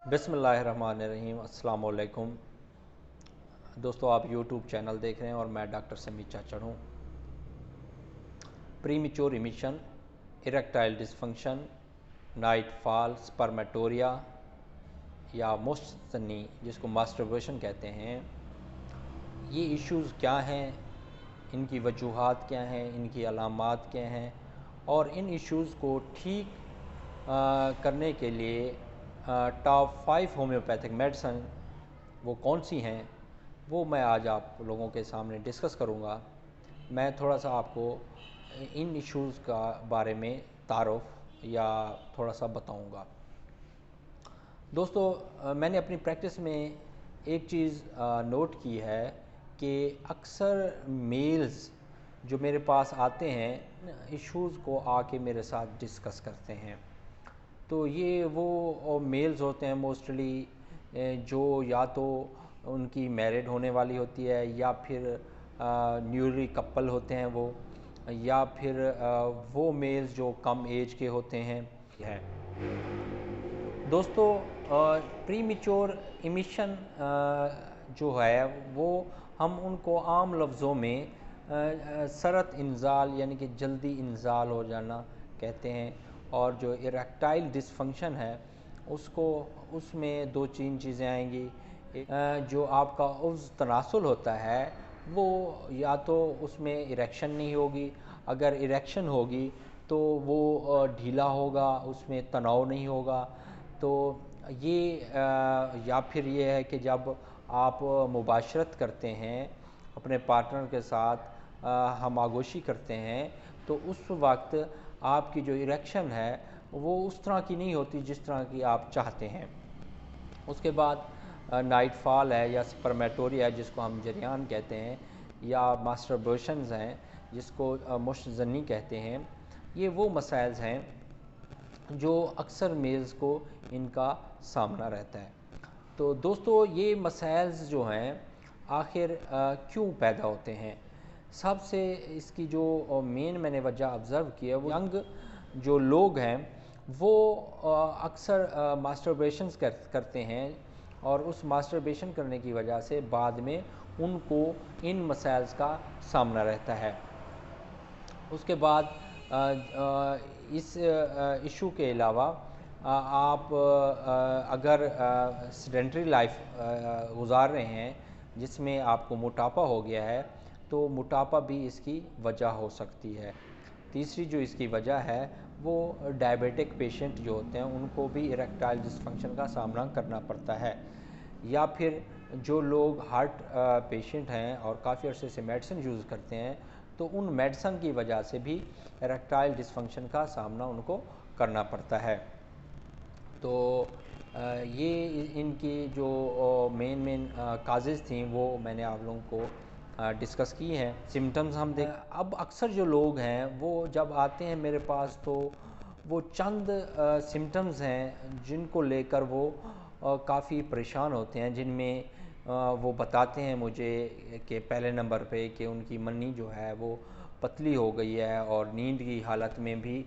बिस्मिल्लाहिर्रहमानिर्रहीम। अस्सलाम वालेकुम दोस्तों, आप यूट्यूब चैनल देख रहे हैं और मैं डॉक्टर समीर चाचड़ हूँ। Premature emission, erectile dysfunction, night fall, spermatorrhoea या मोस्टनी जिसको मास्टरबेशन कहते हैं, ये इश्यूज़ क्या हैं, इनकी वजूहात क्या हैं, इनकी अलामात क्या हैं और इन इश्यूज़ को ठीक करने के लिए टॉप 5 होम्योपैथिक मेडिसन वो कौन सी हैं, वो मैं आज आप लोगों के सामने डिस्कस करूँगा। मैं थोड़ा सा आपको इन इश्यूज़ का बारे में तारुफ या थोड़ा सा बताऊँगा। दोस्तों, मैंने अपनी प्रैक्टिस में एक चीज़ नोट की है कि अक्सर मेल्स जो मेरे पास आते हैं इश्यूज़ को आके मेरे साथ डिस्कस करते हैं। तो ये वो मेल्स होते हैं मोस्टली जो या तो उनकी मैरिड होने वाली होती है या फिर न्यूली कपल होते हैं वो, या फिर वो मेल्स जो कम एज के होते हैं। दोस्तों, प्रीमेच्योर इमिशन जो है वो हम उनको आम लफ्ज़ों में सरत इंजाल यानी कि जल्दी इंजाल हो जाना कहते हैं। और जो इरेक्टाइल डिसफंक्शन है उसको उसमें दो तीन चीज़ें आएंगी। जो आपका उज़्व तनासुल होता है वो या तो उसमें इरेक्शन नहीं होगी, अगर इरेक्शन होगी तो वो ढीला होगा, उसमें तनाव नहीं होगा। तो ये या फिर ये है कि जब आप मुबाशरत करते हैं अपने पार्टनर के साथ, हम आगोशी करते हैं, तो उस वक्त आपकी जो इरेक्शन है वो उस तरह की नहीं होती जिस तरह की आप चाहते हैं। उसके बाद नाइट फॉल है या स्पर्मेटोरिया है जिसको हम जरियान कहते हैं, या मास्टरबेशंस हैं जिसको मुश्तज़नी कहते हैं। ये वो मसाइल्स हैं जो अक्सर मेल्स को इनका सामना रहता है। तो दोस्तों, ये मसाइल्स जो हैं आखिर क्यों पैदा होते हैं? सबसे इसकी जो मेन मैंने वजह ऑब्ज़र्व की है वो यंग जो लोग हैं वो अक्सर मास्टरबेशंस करते हैं और उस मास्टरबेशन करने की वजह से बाद में उनको इन मसाइल्स का सामना रहता है। उसके बाद इस इशू के अलावा आप अगर सेडेंटरी लाइफ गुजार रहे हैं जिसमें आपको मोटापा हो गया है, तो मोटापा भी इसकी वजह हो सकती है। तीसरी जो इसकी वजह है वो डायबिटिक पेशेंट जो होते हैं उनको भी इरेक्टाइल डिसफंक्शन का सामना करना पड़ता है, या फिर जो लोग हार्ट पेशेंट हैं और काफ़ी अर्से से मेडिसिन यूज़ करते हैं, तो उन मेडिसिन की वजह से भी इरेक्टाइल डिसफंक्शन का सामना उनको करना पड़ता है। तो ये इनकी जो मेन काजेज़ थी वो मैंने आप लोगों को डिस्कस की हैं। सिम्टम्स हम देख अब अक्सर जो लोग हैं वो जब आते हैं मेरे पास तो वो चंद सिम्टम्स हैं जिनको लेकर वो काफ़ी परेशान होते हैं, जिनमें वो बताते हैं मुझे कि पहले नंबर पे कि उनकी मन्नी जो है वो पतली हो गई है और नींद की हालत में भी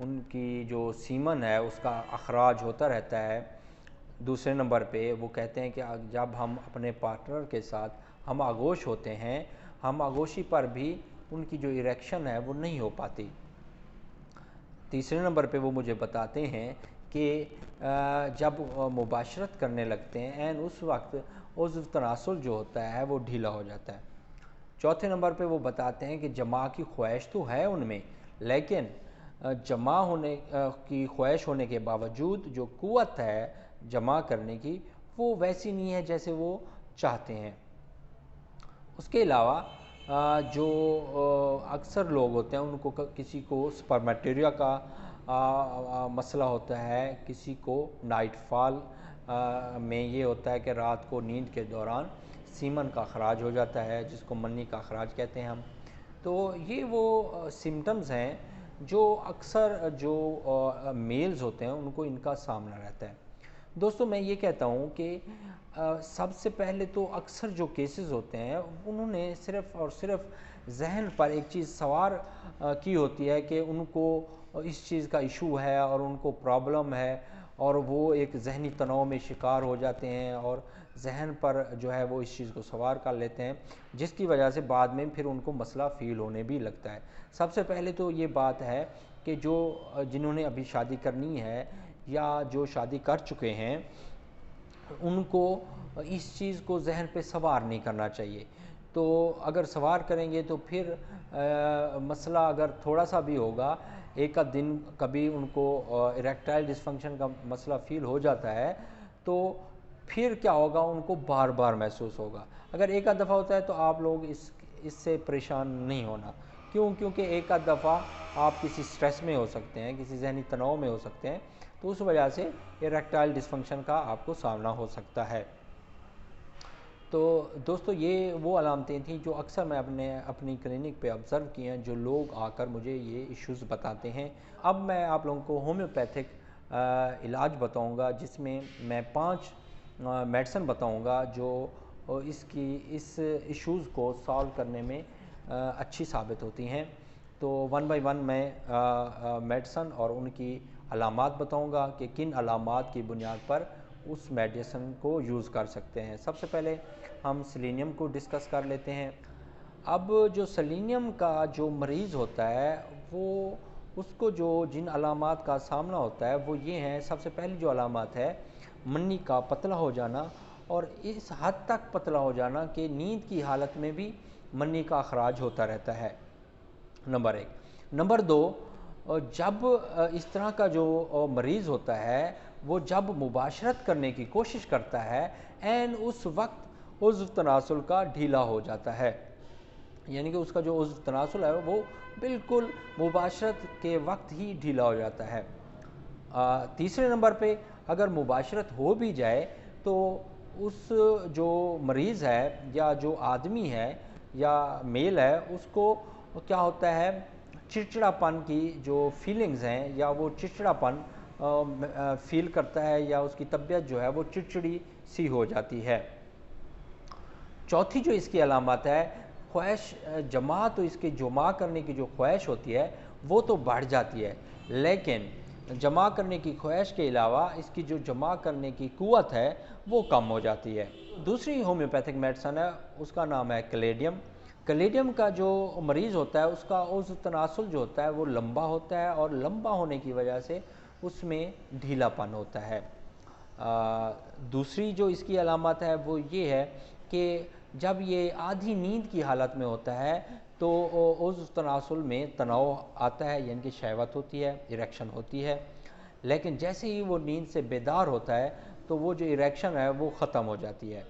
उनकी जो सीमन है उसका अखराज होता रहता है। दूसरे नंबर पे वो कहते हैं कि जब हम अपने पार्टनर के साथ हम आगोश होते हैं, हम आगोशी पर भी उनकी जो इरेक्शन है वो नहीं हो पाती। तीसरे नंबर पे वो मुझे बताते हैं कि जब मुबाशरत करने लगते हैं एंड उस वक्त उज़्व तनासुल जो होता है वो ढीला हो जाता है। चौथे नंबर पे वो बताते हैं कि जमा की ख्वाहिश तो है उनमें, लेकिन जमा होने की ख्वाहिश होने के बावजूद जो क़ुव्वत है जमा करने की वो वैसी नहीं है जैसे वो चाहते हैं। उसके अलावा जो अक्सर लोग होते हैं उनको किसी को स्पर्मेटोरिया का मसला होता है, किसी को नाइट फॉल में ये होता है कि रात को नींद के दौरान सीमन का अखराज हो जाता है जिसको मन्नी का अखराज कहते हैं हम। तो ये वो सिम्टम्स हैं जो अक्सर जो मेल्स होते हैं उनको इनका सामना रहता है। दोस्तों, मैं ये कहता हूँ कि सबसे पहले तो अक्सर जो केसेस होते हैं उन्होंने सिर्फ़ और सिर्फ जहन पर एक चीज़ सवार की होती है कि उनको इस चीज़ का इशू है और उनको प्रॉब्लम है और वो एक जहनी तनाव में शिकार हो जाते हैं और जहन पर जो है वो इस चीज़ को सवार कर लेते हैं, जिसकी वजह से बाद में फिर उनको मसला फ़ील होने भी लगता है। सबसे पहले तो ये बात है कि जो जिन्होंने अभी शादी करनी है या जो शादी कर चुके हैं, उनको इस चीज़ को जहन पे सवार नहीं करना चाहिए। तो अगर सवार करेंगे तो फिर मसला अगर थोड़ा सा भी होगा, एक आध दिन कभी उनको इरेक्टाइल डिसफंक्शन का मसला फ़ील हो जाता है, तो फिर क्या होगा, उनको बार बार महसूस होगा। अगर एक आध दफ़ा होता है तो आप लोग इससे परेशान नहीं होना। क्यों? क्योंकि एक आध दफ़ा आप किसी स्ट्रेस में हो सकते हैं, किसी जहनी तनाव में हो सकते हैं, तो उस वजह से इरेक्टाइल डिसफंक्शन का आपको सामना हो सकता है। तो दोस्तों, ये वो अलामतें थीं जो अक्सर मैं अपनी क्लिनिक पे ऑब्ज़र्व की हैं, जो लोग आकर मुझे ये इश्यूज़ बताते हैं। अब मैं आप लोगों को होम्योपैथिक इलाज बताऊंगा, जिसमें मैं 5 मेडिसिन बताऊंगा जो इस इश्यूज़ को सॉल्व करने में अच्छी साबित होती हैं। तो वन बाय वन मैं मेडिसिन और उनकी अलामात बताऊंगा कि किन अलामात की बुनियाद पर उस मेडिसिन को यूज़ कर सकते हैं। सबसे पहले हम सेलेनियम को डिस्कस कर लेते हैं। अब जो सेलेनियम का जो मरीज़ होता है, वो उसको जिन अलामात का सामना होता है वो ये हैं। सबसे पहली जो अलामत है, मन्नी का पतला हो जाना, और इस हद तक पतला हो जाना कि नींद की हालत में भी मन्नी का अखराज होता रहता है, नंबर 1। नंबर 2, जब इस तरह का जो मरीज़ होता है, वो जब मुबाशरत करने की कोशिश करता है एंड उस वक्त उज़्व तनासुल का ढीला हो जाता है, यानी कि उसका जो उज़्व तनासुल है वो बिल्कुल मुबाशरत के वक्त ही ढीला हो जाता है। तीसरे नंबर पे, अगर मुबाशरत हो भी जाए तो उस जो मरीज़ है या जो आदमी है या मेल है, उसको क्या होता है, चिड़चिड़ापन की जो फीलिंग्स हैं, या वो चिड़चिड़ापन फील करता है, या उसकी तबीयत जो है वो चिड़चिड़ी सी हो जाती है। चौथी जो इसकी अलामत है, ख्वाहिश जमा, तो इसके जमा करने की जो ख्वाहिश होती है वो तो बढ़ जाती है, लेकिन जमा करने की ख्वाहिश के अलावा इसकी जो जमा करने की कुव्वत है वो कम हो जाती है। दूसरी होम्योपैथिक मेडिसिन है, उसका नाम है कैलेडियम। कैलेडियम का जो मरीज़ होता है, उसका उस तनासुल जो होता है वो लंबा होता है, और लंबा होने की वजह से उसमें ढीलापन होता है। दूसरी जो इसकी अलामत है वो ये है कि जब ये आधी नींद की हालत में होता है तो उस तनासुल में तनाव आता है, यानी कि शहवत होती है, इरेक्शन होती है, लेकिन जैसे ही वो नींद से बेदार होता है तो वो जो इरेक्शन है वो ख़त्म हो जाती है।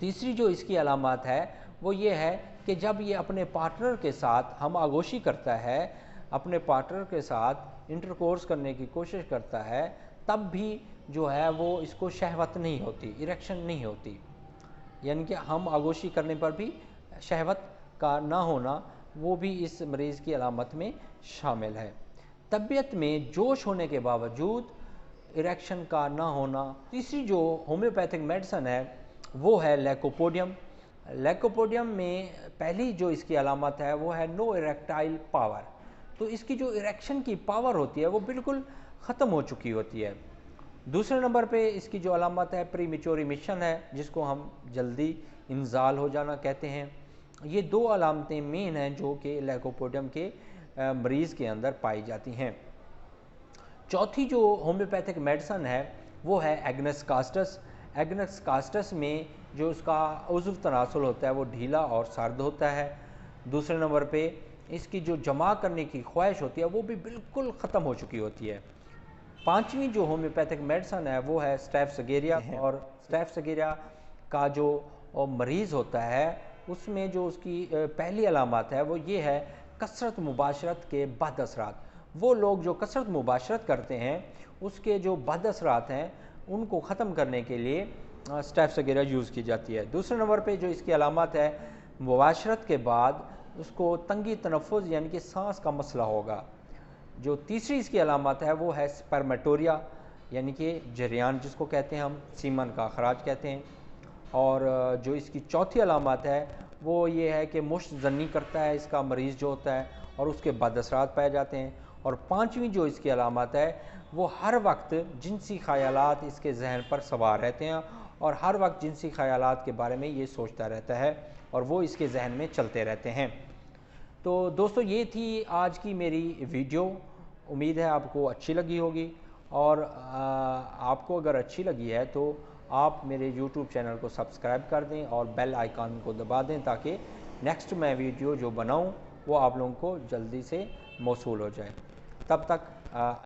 तीसरी जो इसकी अलामत है वो ये है कि जब ये अपने पार्टनर के साथ हम आगोशी करता है, अपने पार्टनर के साथ इंटरकोर्स करने की कोशिश करता है, तब भी जो है वो इसको शहवत नहीं होती, इरेक्शन नहीं होती, यानी कि हम आगोशी करने पर भी शहवत का ना होना, वो भी इस मरीज़ की अलामत में शामिल है। तबीयत में जोश होने के बावजूद इरेक्शन का ना होना। तीसरी जो होम्योपैथिक मेडिसिन है वो है लैकोपोडियम। लैकोपोडियम में पहली जो इसकी अलामत है वो है नो इरेक्टाइल पावर। तो इसकी जो इरेक्शन की पावर होती है वो बिल्कुल ख़त्म हो चुकी होती है। दूसरे नंबर पे इसकी जो अलामत है प्रीमेच्योर इमिशन है, जिसको हम जल्दी इंजाल हो जाना कहते हैं। ये दो अलामतें मेन हैं जो कि लैकोपोडियम के मरीज़ के अंदर पाई जाती हैं। चौथी जो होम्योपैथिक मेडिसिन है वो है एग्नस कास्टस। एग्नस कास्टस में जो उसका उज़्व तनासुल होता है वो ढीला और सर्द होता है। दूसरे नंबर पे इसकी जो जमा करने की ख्वाहिश होती है वो भी बिल्कुल ख़त्म हो चुकी होती है। पांचवी जो होम्योपैथिक मेडिसिन है वो है स्टेफ्सगेरिया। और स्टेफ्सगेरिया का जो मरीज़ होता है उसमें जो उसकी पहली अलामत है वो ये है कसरत मुबाशरत के बद असरात। वो लोग जो कसरत मुबाशरत करते हैं उसके जो बद असरात हैं उनको ख़त्म करने के लिए स्टेफ्सगेरिया यूज़ की जाती है। दूसरे नंबर पे जो इसकी अलामत है, मुबाशरत के बाद उसको तंगी तनफ़ुज़ यानी कि सांस का मसला होगा। जो तीसरी इसकी अलामत है वो है स्पर्मेटोरिया, यानी कि जरियान जिसको कहते हैं हम, सीमन का अखराज कहते हैं। और जो इसकी चौथी अलामत है वो ये है कि मुश्त जन्नी करता है इसका मरीज़ जो होता है, और उसके बद असरात पाए जाते हैं। और पांचवी जो इसकी अलामत है वो हर वक्त जिनसी ख़यालात इसके जहन पर सवार रहते हैं और हर वक्त जिनसी ख़यालात के बारे में ये सोचता रहता है और वो इसके जहन में चलते रहते हैं। तो दोस्तों ये थी आज की मेरी वीडियो, उम्मीद है आपको अच्छी लगी होगी और आपको अगर अच्छी लगी है तो आप मेरे यूट्यूब चैनल को सब्सक्राइब कर दें और बेल आइकन को दबा दें ताकि नेक्स्ट मैं वीडियो जो बनाऊं वो आप लोगों को जल्दी से मौसूल हो जाए। तब तक